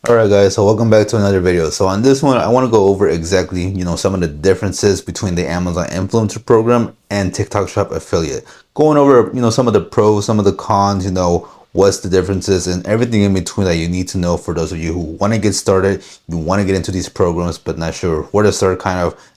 Alright guys, so welcome back to another video. So on this one, I want to go over exactly, some of the differences between the Amazon Influencer Program and TikTok Shop Affiliate. Going over, some of the pros, some of the cons, what's the differences and everything in between that you need to know for those of you who want to get started, you want to get into these programs, but not sure where to start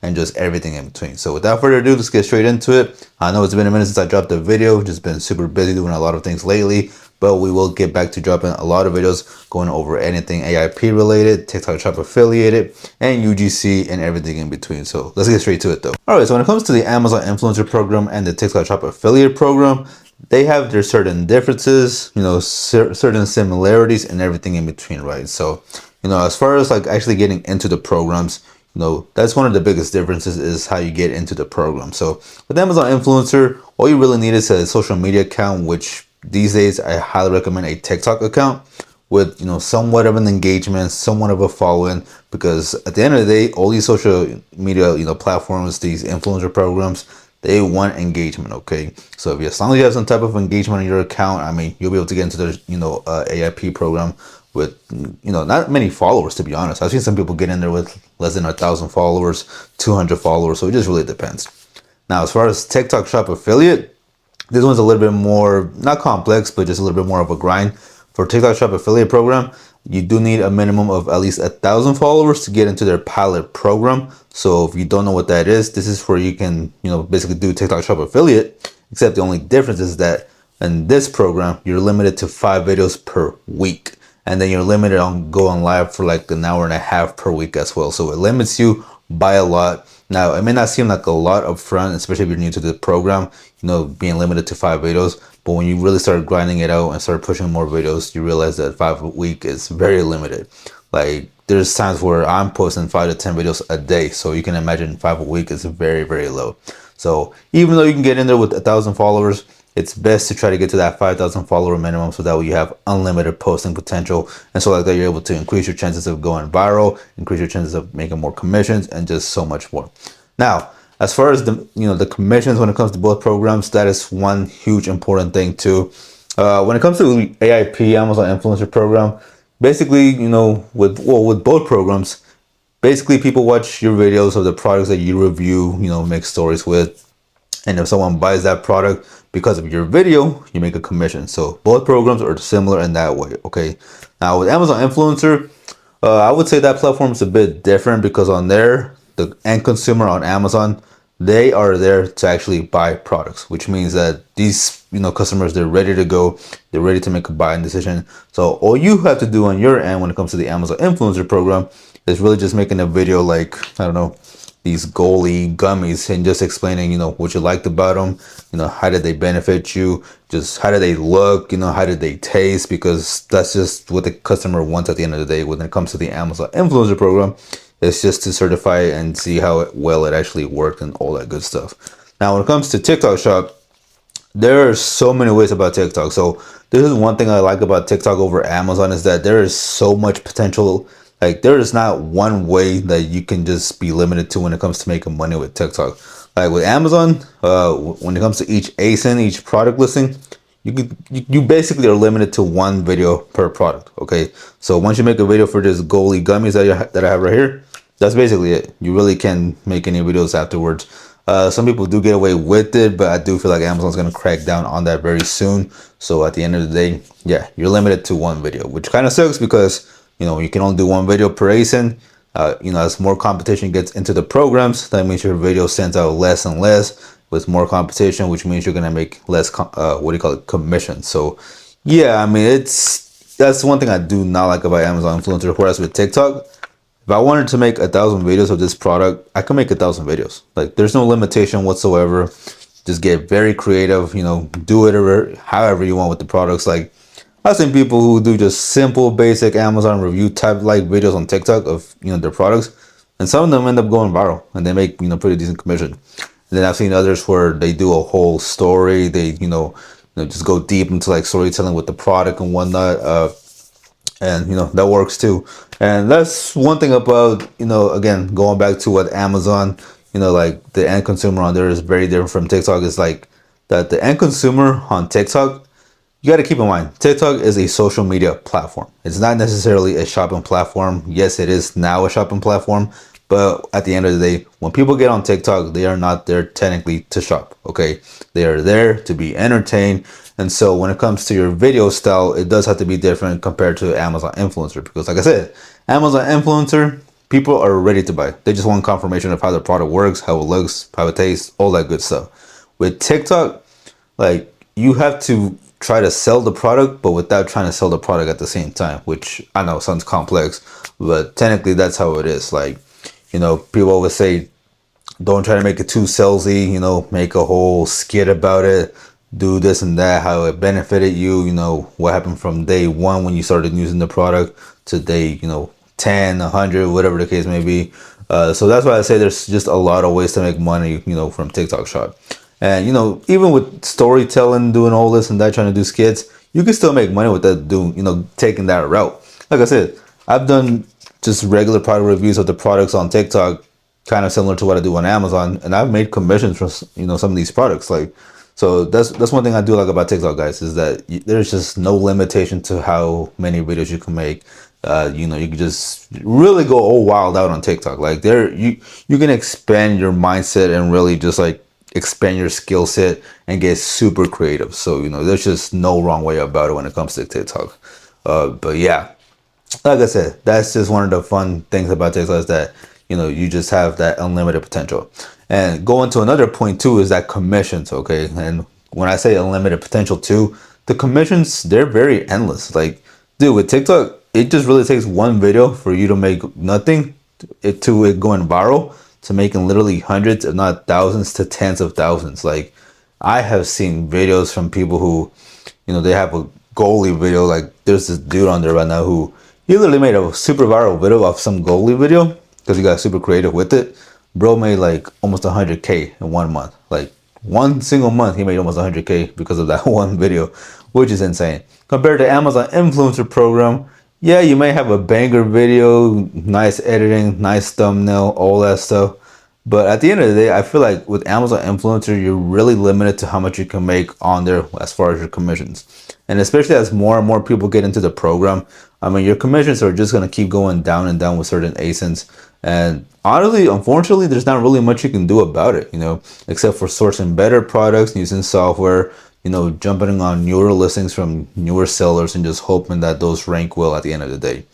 and just everything in between. So without further ado, let's get straight into it. I know it's been a minute since I dropped a video, just been super busy doing a lot of things lately. But we will get back to dropping a lot of videos going over anything AIP related, TikTok Shop affiliated, and UGC and everything in between. So let's get straight to it though. Alright, so when it comes to the Amazon Influencer Program and the TikTok Shop Affiliate Program, they have their certain differences, certain similarities and everything in between, right? So, as far as like actually getting into the programs, that's one of the biggest differences is how you get into the program. So with Amazon Influencer, all you really need is a social media account, which these days I highly recommend a TikTok account with somewhat of an engagement, somewhat of a following, because at the end of the day, all these social media platforms, these influencer programs, they want engagement. Okay, so if as long as you have some type of engagement on your account, I mean, you'll be able to get into the AIP program with not many followers, to be honest. I've seen some people get in there with less than 1,000 followers, 200 followers, so it just really depends. Now as far as TikTok Shop Affiliate, this one's a little bit more, not complex, but just a little bit more of a grind. For TikTok Shop Affiliate Program, you do need a minimum of at least 1,000 followers to get into their pilot program. So if you don't know what that is, this is where you can, basically do TikTok Shop Affiliate, except the only difference is that in this program, you're limited to 5 videos per week. And then you're limited on going live for like an hour and a half per week as well. So it limits you by a lot. Now, it may not seem like a lot up front, especially if you're new to the program, being limited to 5 videos. But when you really start grinding it out and start pushing more videos, you realize that 5 a week is very limited. Like, there's times where I'm posting 5 to 10 videos a day. So you can imagine 5 a week is very, very low. So even though you can get in there with 1,000 followers, it's best to try to get to that 5,000 follower minimum so that way you have unlimited posting potential. And so like that, you're able to increase your chances of going viral, increase your chances of making more commissions, and just so much more. Now, as far as the commissions when it comes to both programs, that is one huge important thing too. When it comes to AIP, Amazon Influencer Program, basically, with both programs, basically people watch your videos of the products that you review, make stories with. And if someone buys that product because of your video, you make a commission. So both programs are similar in that way. Okay. Now with Amazon Influencer, I would say that platform is a bit different because on there, the end consumer on Amazon, they are there to actually buy products, which means that these customers, they're ready to go, they're ready to make a buying decision. So all you have to do on your end when it comes to the Amazon Influencer Program is really just making a video like, I don't know, these Goli gummies and just explaining, what you liked about them, how did they benefit you, just how did they look, how did they taste, because that's just what the customer wants at the end of the day when it comes to the Amazon Influencer Program. It's just to certify and see how well it actually worked and all that good stuff. Now, when it comes to TikTok Shop, there are so many ways about TikTok. So this is one thing I like about TikTok over Amazon is that there is so much potential. Like there is not one way that you can just be limited to when it comes to making money with TikTok. Like with Amazon, when it comes to each ASIN, each product listing, you basically are limited to one video per product. Okay, so once you make a video for this Goli gummies that I have right here, that's basically it. You really can't make any videos afterwards. Some people do get away with it, but I do feel like Amazon's going to crack down on that very soon. So at the end of the day, yeah, you're limited to one video, which kind of sucks because you can only do one video per ASIN. As more competition gets into the programs, that means your video sends out less and less with more competition, which means you're gonna make less commission. So yeah, I mean, that's one thing I do not like about Amazon Influencer. Whereas with TikTok, if I wanted to make 1,000 videos of this product, I can make 1,000 videos. Like there's no limitation whatsoever. Just get very creative, do it however you want with the products. Like I've seen people who do just simple, basic Amazon review type like videos on TikTok of their products, and some of them end up going viral and they make pretty decent commission. And then I've seen others where they do a whole story. They just go deep into like storytelling with the product and whatnot. And that works too. And that's one thing about again going back to what Amazon, like the end consumer on there is very different from TikTok. Is like that the end consumer on TikTok, you got to keep in mind, TikTok is a social media platform. It's not necessarily a shopping platform. Yes, it is now a shopping platform, but at the end of the day, when people get on TikTok, they are not there technically to shop. Okay, they are there to be entertained. And so when it comes to your video style, it does have to be different compared to Amazon influencer, because like I said, Amazon influencer, people are ready to buy. They just want confirmation of how the product works, how it looks, how it tastes, all that good stuff. With TikTok, like, you have to try to sell the product, but without trying to sell the product at the same time, which I know sounds complex, but technically that's how it is. Like, people always say, don't try to make it too salesy, make a whole skit about it, do this and that, how it benefited you, what happened from day one when you started using the product to day, 10, 100, whatever the case may be. So that's why I say there's just a lot of ways to make money, from TikTok Shop. And, even with storytelling, doing all this and that, trying to do skits, you can still make money with that, taking that route. Like I said, I've done just regular product reviews of the products on TikTok, kind of similar to what I do on Amazon, and I've made commissions from some of these products. Like, so that's one thing I do like about TikTok, guys, is that there's just no limitation to how many videos you can make. You can just really go all wild out on TikTok. Like, you can expand your mindset and really just like expand your skill set and get super creative. So there's just no wrong way about it when it comes to TikTok. But yeah, like I said, that's just one of the fun things about TikTok, is that you just have that unlimited potential. And going to another point too is that commissions. Okay, and when I say unlimited potential too, the commissions, they're very endless. Like, dude, with TikTok, it just really takes one video for you to make nothing to it going viral, to making literally hundreds, if not thousands, to tens of thousands. Like, I have seen videos from people who, they have a goalie video. Like, there's this dude on there right now who, he literally made a super viral video of some goalie video because he got super creative with it. Bro made like almost 100K in 1 month. Like, one single month, he made almost 100K because of that one video, which is insane. Compared to Amazon influencer program, yeah, you may have a banger video, nice editing, nice thumbnail, all that stuff. But at the end of the day, I feel like with Amazon influencer, you're really limited to how much you can make on there as far as your commissions. And especially as more and more people get into the program, I mean, your commissions are just going to keep going down and down with certain ASINs. And honestly, unfortunately, there's not really much you can do about it, except for sourcing better products, using software, jumping on newer listings from newer sellers, and just hoping that those rank well at the end of the day.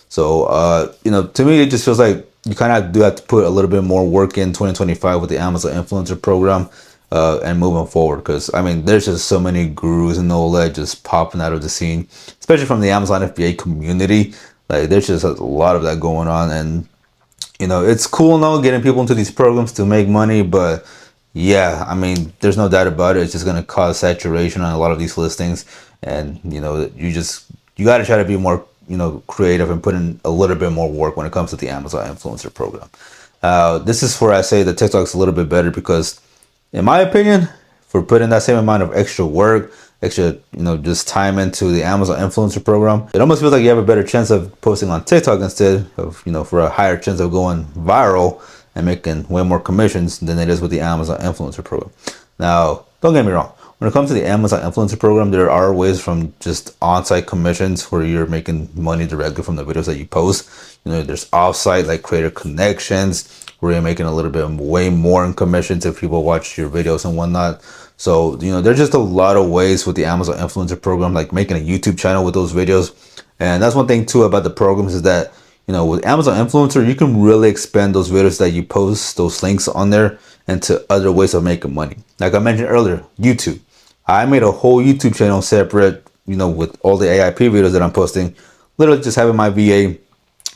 So, to me, it just feels like you kind of do have to put a little bit more work in 2025 with the Amazon influencer program, and moving forward. Because, I mean, there's just so many gurus and all that just popping out of the scene, especially from the Amazon FBA community. Like, there's just a lot of that going on. And, it's cool now getting people into these programs to make money, but yeah, I mean, there's no doubt about it. It's just going to cause saturation on a lot of these listings. And, you got to try to be more, creative and put in a little bit more work when it comes to the Amazon influencer program. This is where I say that TikTok's a little bit better because, in my opinion, for putting that same amount of extra work, extra, just time into the Amazon influencer program, it almost feels like you have a better chance of posting on TikTok instead of, for a higher chance of going viral and making way more commissions than it is with the Amazon influencer program. Now, don't get me wrong. When it comes to the Amazon influencer program, there are ways from just on-site commissions where you're making money directly from the videos that you post. There's off-site, like creator connections, where you're making a little bit way more in commissions if people watch your videos and whatnot. So, there's just a lot of ways with the Amazon influencer program, like making a YouTube channel with those videos. And that's one thing too about the programs, is that, with Amazon influencer, you can really expand those videos that you post, those links on there, into other ways of making money. Like I mentioned earlier, YouTube. I made a whole YouTube channel separate, with all the AIP videos that I'm posting. Literally just having my VA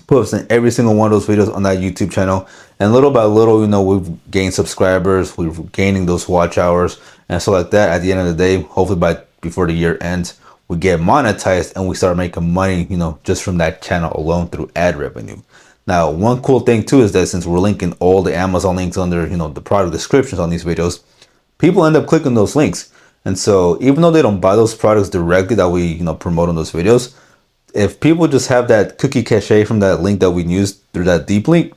posting every single one of those videos on that YouTube channel. And little by little, we've gained subscribers, we're gaining those watch hours and stuff like that. At the end of the day, hopefully before the year ends, we get monetized and we start making money, just from that channel alone through ad revenue. Now, one cool thing too is that since we're linking all the Amazon links under, the product descriptions on these videos, people end up clicking those links. And so even though they don't buy those products directly that we, promote on those videos, if people just have that cookie cache from that link that we used through that deep link,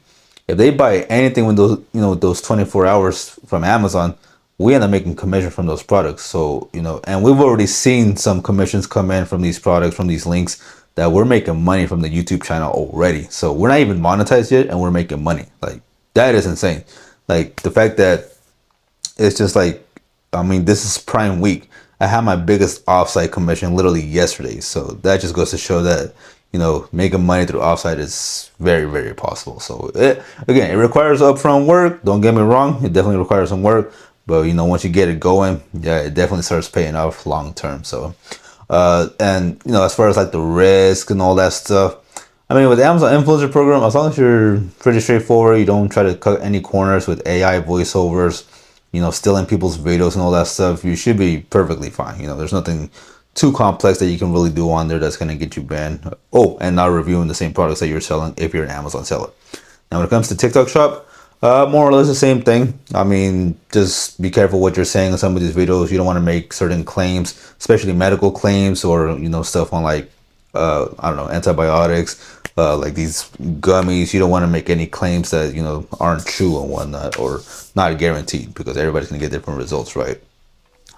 if they buy anything with those, those 24 hours from Amazon, we end up making commission from those products. So, you know, and we've already seen some commissions come in from these products, from these links, that we're making money from the YouTube channel already. So we're not even monetized yet and we're making money. Like, that is insane. Like, the fact that it's just like, I mean, this is Prime Week. I had my biggest offsite commission literally yesterday. So that just goes to show that, you know, making money through offsite is very, very possible. So again, it requires upfront work. Don't get me wrong. It definitely requires some work. But, you know, once you get it going, yeah, it definitely starts paying off long term. So, and, you know, as far as like the risk and all that stuff, I mean, with the Amazon Influencer Program, as long as you're pretty straightforward, you don't try to cut any corners with AI voiceovers, you know, stealing people's videos and all that stuff, you should be perfectly fine. You know, there's nothing too complex that you can really do on there that's going to get you banned. Oh, and not reviewing the same products that you're selling if you're an Amazon seller. Now, when it comes to TikTok Shop, more or less the same thing. I mean, just be careful what you're saying in some of these videos. You don't want to make certain claims, especially medical claims, or, you know, stuff on like, I don't know, antibiotics, like these gummies. You don't want to make any claims that, you know, aren't true and whatnot, or not guaranteed, because everybody's gonna get different results, right?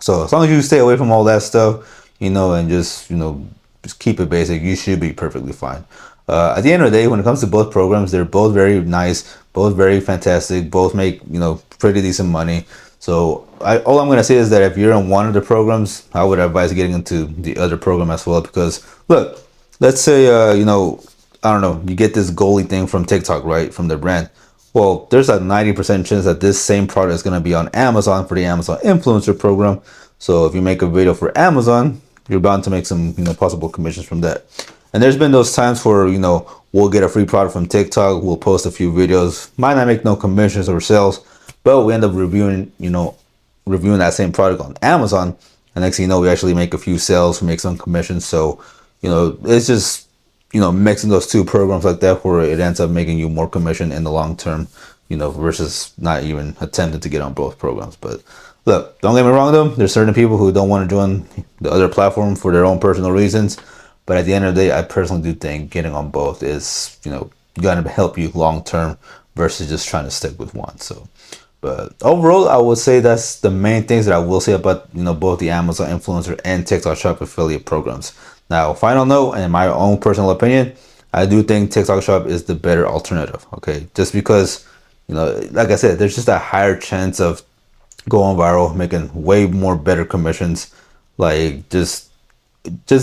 So as long as you stay away from all that stuff, you know, and just, you know, just keep it basic, you should be perfectly fine. At the end of the day, when it comes to both programs, they're both very nice, both very fantastic, both make, you know, pretty decent money. So all I'm gonna say is that if you're in one of the programs, I would advise getting into the other program as well. Because look, let's say you know, I don't know, you get this goalie thing from TikTok, right, from the brand. Well, there's a 90% chance that this same product is going to be on Amazon for the Amazon Influencer Program. So if you make a video for Amazon, you're bound to make some, you know, possible commissions from that. And there's been those times where, you know, we'll get a free product from TikTok, we'll post a few videos, might not make no commissions or sales, but we end up reviewing, you know, reviewing that same product on Amazon. And next thing you know, we actually make a few sales, we make some commissions. So, you know, it's just, you know, mixing those two programs like that, where it ends up making you more commission in the long term, you know, versus not even attempting to get on both programs. But look, don't get me wrong though, there's certain people who don't want to join the other platform for their own personal reasons. But at the end of the day, I personally do think getting on both is, you know, gonna help you long term versus just trying to stick with one. So, but overall, I would say that's the main things that I will say about, you know, both the Amazon Influencer and TikTok Shop affiliate programs. Now, final note, and in my own personal opinion, I do think TikTok Shop is the better alternative. Okay, just because, you know, like I said, there's just a higher chance of going viral, making way more better commissions, like just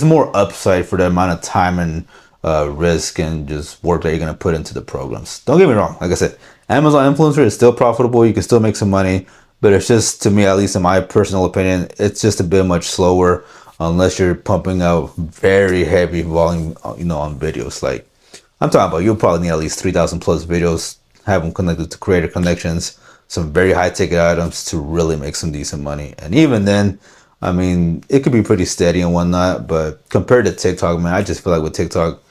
more upside for the amount of time and risk and just work that you're gonna put into the programs. Don't get me wrong, like I said, Amazon Influencer is still profitable. You can still make some money, but it's just, to me, at least in my personal opinion, it's just a bit much slower unless you're pumping out very heavy volume, you know, on videos. Like I'm talking about, you'll probably need at least 3,000 plus videos, have them connected to creator connections, some very high ticket items to really make some decent money. And even then, I mean, it could be pretty steady and whatnot, but compared to TikTok, man, I just feel like with TikTok,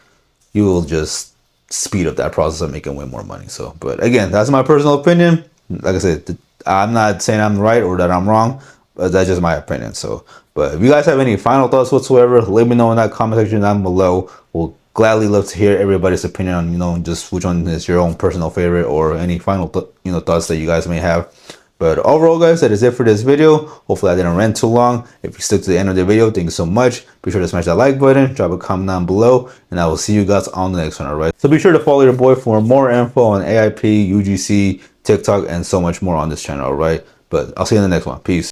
you will just speed up that process of making way more money. So, but again, that's my personal opinion. Like I said, I'm not saying I'm right or that I'm wrong, but that's just my opinion. So, but if you guys have any final thoughts whatsoever, let me know in that comment section down below. We'll gladly love to hear everybody's opinion on, you know, just which one is your own personal favorite, or any final you know, thoughts that you guys may have. But overall, guys, that is it for this video. Hopefully I didn't rant too long. If you stuck to the end of the video, thank you so much. Be sure to smash that like button, drop a comment down below, and I will see you guys on the next one, alright? So be sure to follow your boy for more info on AIP, UGC, TikTok, and so much more on this channel, alright? But I'll see you in the next one. Peace.